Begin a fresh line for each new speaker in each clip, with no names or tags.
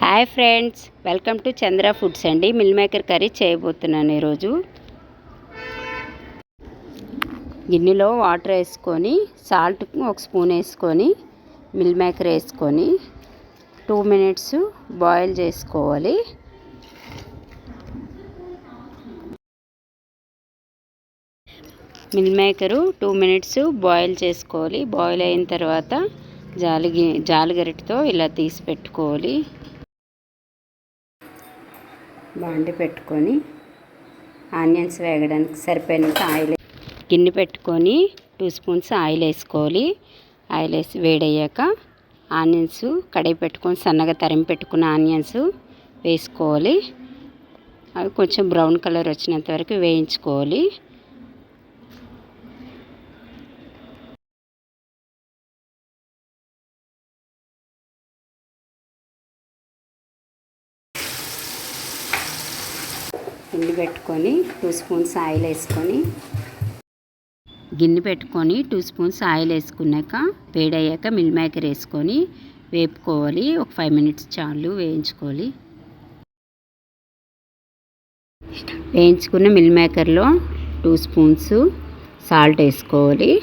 Hi friends, welcome to Chandra foods అండి. Meal maker curry చేయబోతున్నాను. ఈరోజు గిన్నెలో వాటర్ వేసుకొని సాల్ట్ ఒక స్పూన్ వేసుకొని మిల్ మేకర్ వేసుకొని 2 minutes బాయిల్ చేసుకోవాలి. మిల్ మేకరు 2 minutes బాయిల్ చేసుకోవాలి. బాయిల్ అయిన తర్వాత జాలిగరిటతో ఇలా తీసి పెట్టుకోవాలి. బాండి పెట్టుకొని ఆనియన్స్ వేగడానికి సరిపోయినంత ఆయిల్ గిన్నె పెట్టుకొని 2 spoons ఆయిల్ వేసుకోవాలి. ఆయిల్ వేసి వేడయ్యాక ఆనియన్స్ కడాయి పెట్టుకొని సన్నగా తరిమి పెట్టుకున్న ఆనియన్స్ వేసుకోవాలి. అవి కొంచెం బ్రౌన్ కలర్ వచ్చినంత వరకు వేయించుకోవాలి. గిన్నె పెట్టుకొని 2 spoons ఆయిల్ వేసుకొని ఆయిల్ వేసుకున్నాక వేడయ్యాక మిల్ మేకర్ వేసుకొని వేపుకోవాలి. ఒక 5 minutes చాలు వేయించుకోవాలి. వేయించుకున్న మిల్ మేకర్లో 2 spoons సాల్ట్ వేసుకోవాలి.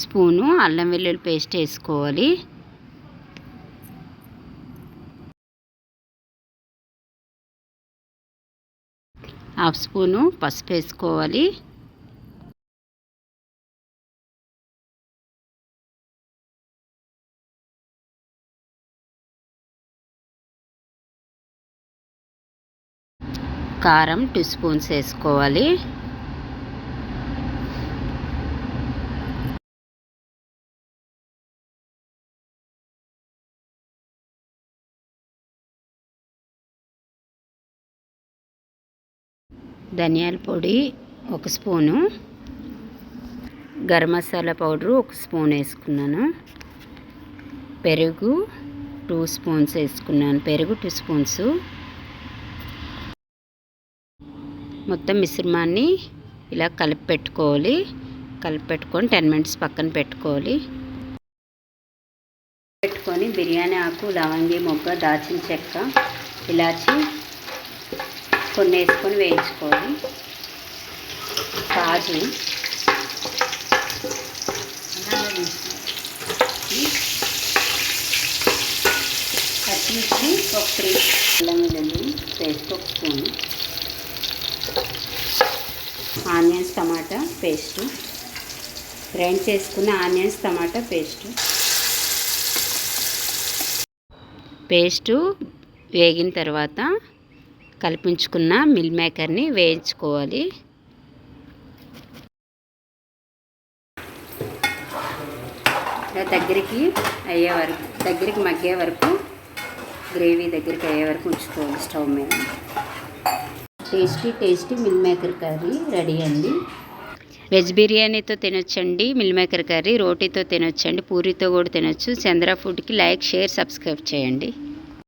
స్పూను అల్లం వెల్లుల్లి పేస్ట్ వేసుకోవాలి. హాఫ్ స్పూను పసుపు వేసుకోవాలి. కారం 2 spoons వేసుకోవాలి. ధనియాల పొడి 1 spoon, garam masala powder 1 spoon వేసుకున్నాను. పెరుగు 2 spoons వేసుకున్నాను. పెరుగు 2 spoons. మొత్తం మిశ్రమాన్ని ఇలా కలిపి పెట్టుకొని 10 minutes పక్కన పెట్టుకోవాలి. బిర్యానీ ఆకు, లవంగి మొగ్గ, దాల్చిన చెక్క, ఇలాచి కొన్ని వేసుకొని వేయించుకోవాలి. కాజు, పచ్చిమిర్చి ఒక 3, అల్లం వెల్లుల్లి పేస్ట్ 1 స్పూన్, ఆనియన్స్ టమాటా పేస్టు, గ్రైండ్ చేసుకున్న ఆనియన్స్ టమాటా పేస్టు వేగిన తర్వాత కలిపించుకున్న మిల్ మేకర్ని వేయించుకోవాలి. దగ్గరికి మగ్గే వరకు గ్రేవీ దగ్గరికి అయ్యే వరకు ఉంచుకోవాలి స్టవ్ మీద. Tasty meal maker curry ready అండి. వెజ్ బిర్యానీతో తినొచ్చండి. మిల్ మేకర్ కర్రీ రోటీతో తినొచ్చండి. పూరీతో కూడా తినొచ్చు. చంద్ర ఫుడ్కి లైక్, షేర్, సబ్స్క్రైబ్ చేయండి.